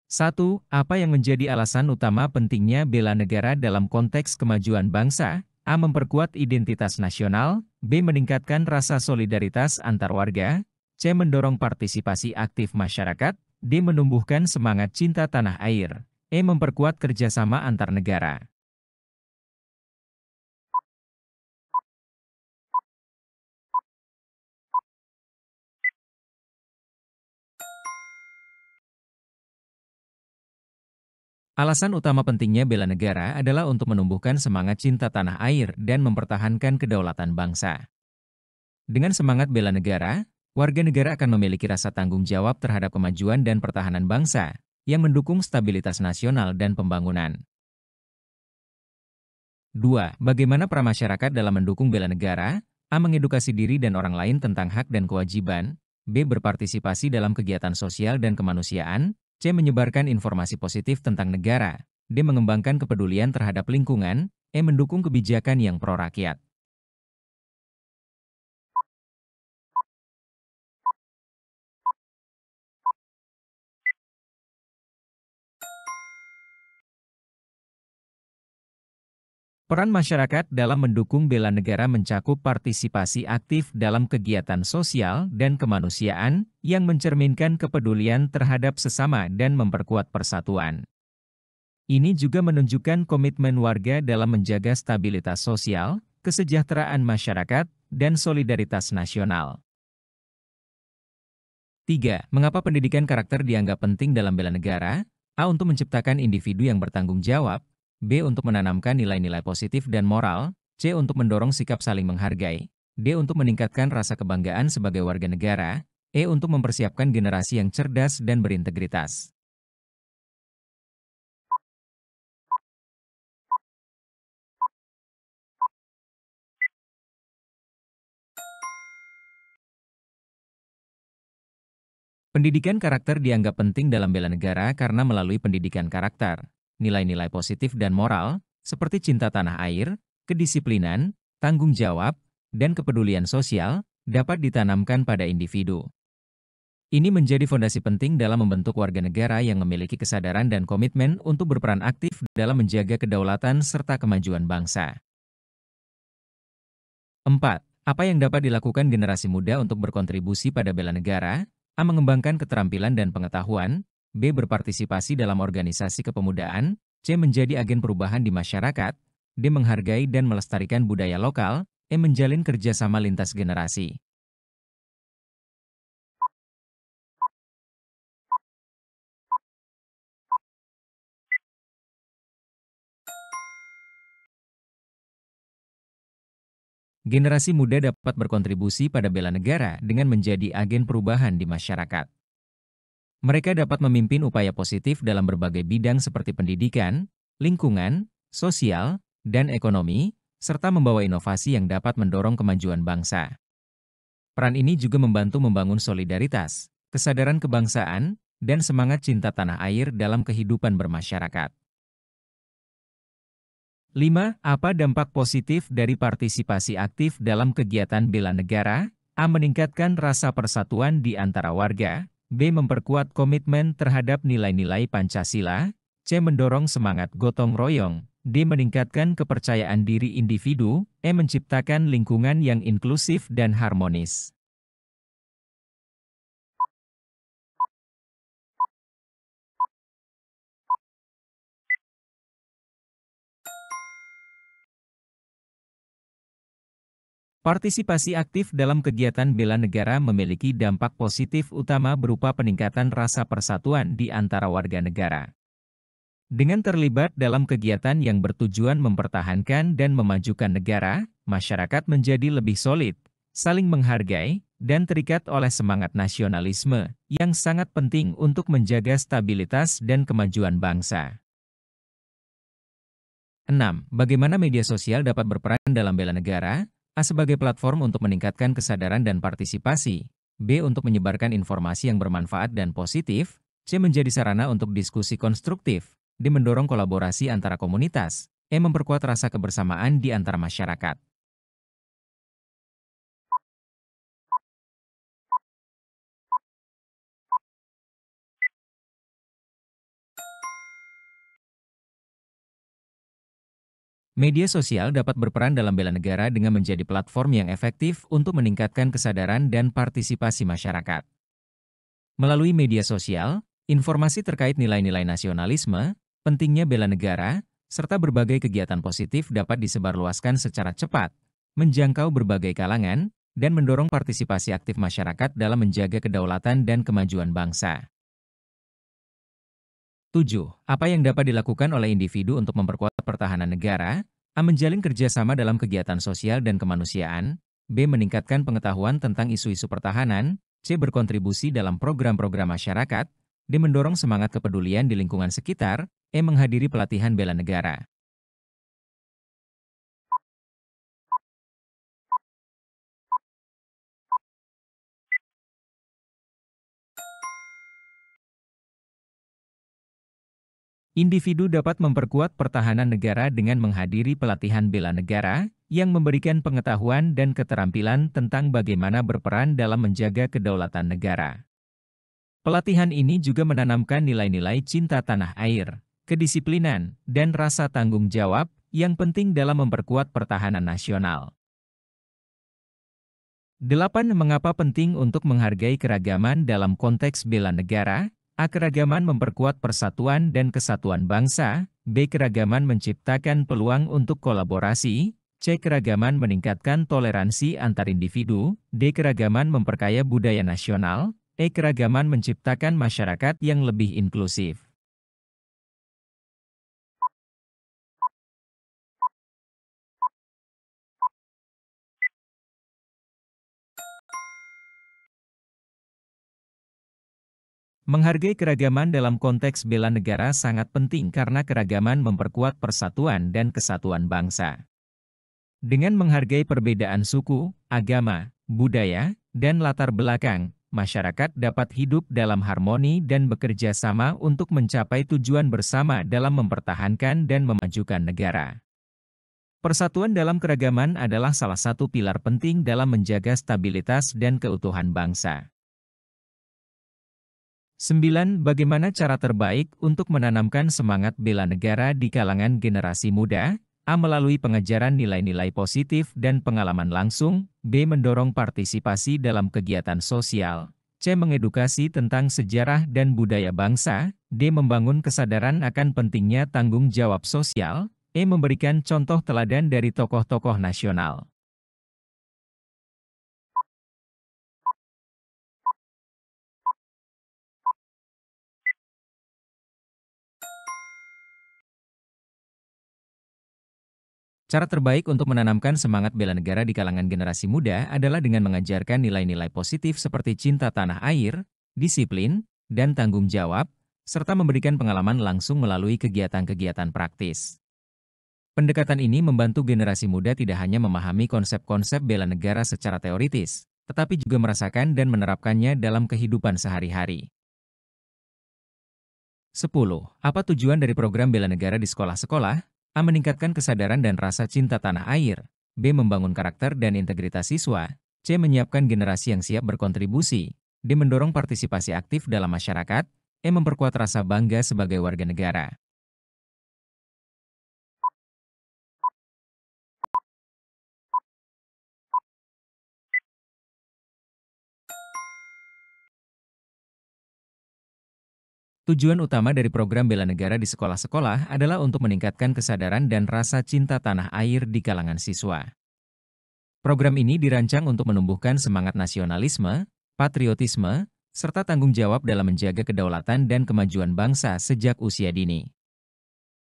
1. Apa yang menjadi alasan utama pentingnya bela negara dalam konteks kemajuan bangsa? A. Memperkuat identitas nasional. B. Meningkatkan rasa solidaritas antar warga. C. Mendorong partisipasi aktif masyarakat. D. Menumbuhkan semangat cinta tanah air. E. Memperkuat kerjasama antar negara. Alasan utama pentingnya bela negara adalah untuk menumbuhkan semangat cinta tanah air dan mempertahankan kedaulatan bangsa. Dengan semangat bela negara, warga negara akan memiliki rasa tanggung jawab terhadap kemajuan dan pertahanan bangsa, yang mendukung stabilitas nasional dan pembangunan. 2. Bagaimana peran masyarakat dalam mendukung bela negara? A. Mengedukasi diri dan orang lain tentang hak dan kewajiban. B. Berpartisipasi dalam kegiatan sosial dan kemanusiaan. C. Menyebarkan informasi positif tentang negara. D. Mengembangkan kepedulian terhadap lingkungan. E. Mendukung kebijakan yang pro-rakyat. Peran masyarakat dalam mendukung bela negara mencakup partisipasi aktif dalam kegiatan sosial dan kemanusiaan yang mencerminkan kepedulian terhadap sesama dan memperkuat persatuan. Ini juga menunjukkan komitmen warga dalam menjaga stabilitas sosial, kesejahteraan masyarakat, dan solidaritas nasional. 3. Mengapa pendidikan karakter dianggap penting dalam bela negara? A. Untuk menciptakan individu yang bertanggung jawab. B. Untuk menanamkan nilai-nilai positif dan moral. C. Untuk mendorong sikap saling menghargai. D. Untuk meningkatkan rasa kebanggaan sebagai warga negara. E. Untuk mempersiapkan generasi yang cerdas dan berintegritas. Pendidikan karakter dianggap penting dalam bela negara karena melalui pendidikan karakter, nilai-nilai positif dan moral, seperti cinta tanah air, kedisiplinan, tanggung jawab, dan kepedulian sosial, dapat ditanamkan pada individu. Ini menjadi fondasi penting dalam membentuk warga negara yang memiliki kesadaran dan komitmen untuk berperan aktif dalam menjaga kedaulatan serta kemajuan bangsa. 4. Apa yang dapat dilakukan generasi muda untuk berkontribusi pada bela negara? A. Mengembangkan keterampilan dan pengetahuan. B. Berpartisipasi dalam organisasi kepemudaan. C. Menjadi agen perubahan di masyarakat. D. Menghargai dan melestarikan budaya lokal. E. Menjalin kerjasama lintas generasi. Generasi muda dapat berkontribusi pada bela negara dengan menjadi agen perubahan di masyarakat. Mereka dapat memimpin upaya positif dalam berbagai bidang seperti pendidikan, lingkungan, sosial, dan ekonomi, serta membawa inovasi yang dapat mendorong kemajuan bangsa. Peran ini juga membantu membangun solidaritas, kesadaran kebangsaan, dan semangat cinta tanah air dalam kehidupan bermasyarakat. 5. Apa dampak positif dari partisipasi aktif dalam kegiatan bela negara? A. Meningkatkan rasa persatuan di antara warga. B. Memperkuat komitmen terhadap nilai-nilai Pancasila. C. Mendorong semangat gotong royong. D. Meningkatkan kepercayaan diri individu. E. Menciptakan lingkungan yang inklusif dan harmonis. Partisipasi aktif dalam kegiatan bela negara memiliki dampak positif utama berupa peningkatan rasa persatuan di antara warga negara. Dengan terlibat dalam kegiatan yang bertujuan mempertahankan dan memajukan negara, masyarakat menjadi lebih solid, saling menghargai, dan terikat oleh semangat nasionalisme yang sangat penting untuk menjaga stabilitas dan kemajuan bangsa. 6. Bagaimana media sosial dapat berperan dalam bela negara? A. Sebagai platform untuk meningkatkan kesadaran dan partisipasi. B. Untuk menyebarkan informasi yang bermanfaat dan positif. C. Menjadi sarana untuk diskusi konstruktif. D. Mendorong kolaborasi antara komunitas. E. Memperkuat rasa kebersamaan di antara masyarakat. Media sosial dapat berperan dalam bela negara dengan menjadi platform yang efektif untuk meningkatkan kesadaran dan partisipasi masyarakat. Melalui media sosial, informasi terkait nilai-nilai nasionalisme, pentingnya bela negara, serta berbagai kegiatan positif dapat disebarluaskan secara cepat, menjangkau berbagai kalangan, dan mendorong partisipasi aktif masyarakat dalam menjaga kedaulatan dan kemajuan bangsa. 7. Apa yang dapat dilakukan oleh individu untuk memperkuat pertahanan negara? A. Menjalin kerjasama dalam kegiatan sosial dan kemanusiaan. B. Meningkatkan pengetahuan tentang isu-isu pertahanan. C. Berkontribusi dalam program-program masyarakat. D. Mendorong semangat kepedulian di lingkungan sekitar. E. Menghadiri pelatihan bela negara. Individu dapat memperkuat pertahanan negara dengan menghadiri pelatihan bela negara, yang memberikan pengetahuan dan keterampilan tentang bagaimana berperan dalam menjaga kedaulatan negara. Pelatihan ini juga menanamkan nilai-nilai cinta tanah air, kedisiplinan, dan rasa tanggung jawab yang penting dalam memperkuat pertahanan nasional. 8. Mengapa penting untuk menghargai keragaman dalam konteks bela negara? A. Keragaman memperkuat persatuan dan kesatuan bangsa. B. Keragaman menciptakan peluang untuk kolaborasi. C. Keragaman meningkatkan toleransi antar individu. D. Keragaman memperkaya budaya nasional. E. Keragaman menciptakan masyarakat yang lebih inklusif. Menghargai keragaman dalam konteks bela negara sangat penting karena keragaman memperkuat persatuan dan kesatuan bangsa. Dengan menghargai perbedaan suku, agama, budaya, dan latar belakang, masyarakat dapat hidup dalam harmoni dan bekerja sama untuk mencapai tujuan bersama dalam mempertahankan dan memajukan negara. Persatuan dalam keragaman adalah salah satu pilar penting dalam menjaga stabilitas dan keutuhan bangsa. 9. Bagaimana cara terbaik untuk menanamkan semangat bela negara di kalangan generasi muda? A. Melalui pengajaran nilai-nilai positif dan pengalaman langsung. B. Mendorong partisipasi dalam kegiatan sosial. C. Mengedukasi tentang sejarah dan budaya bangsa. D. Membangun kesadaran akan pentingnya tanggung jawab sosial. E. Memberikan contoh teladan dari tokoh-tokoh nasional. Cara terbaik untuk menanamkan semangat bela negara di kalangan generasi muda adalah dengan mengajarkan nilai-nilai positif seperti cinta tanah air, disiplin, dan tanggung jawab, serta memberikan pengalaman langsung melalui kegiatan-kegiatan praktis. Pendekatan ini membantu generasi muda tidak hanya memahami konsep-konsep bela negara secara teoritis, tetapi juga merasakan dan menerapkannya dalam kehidupan sehari-hari. 10. Apa tujuan dari program bela negara di sekolah-sekolah? A. Meningkatkan kesadaran dan rasa cinta tanah air. B. Membangun karakter dan integritas siswa. C. Menyiapkan generasi yang siap berkontribusi. D. Mendorong partisipasi aktif dalam masyarakat. E. Memperkuat rasa bangga sebagai warga negara. Tujuan utama dari program bela negara di sekolah-sekolah adalah untuk meningkatkan kesadaran dan rasa cinta tanah air di kalangan siswa. Program ini dirancang untuk menumbuhkan semangat nasionalisme, patriotisme, serta tanggung jawab dalam menjaga kedaulatan dan kemajuan bangsa sejak usia dini.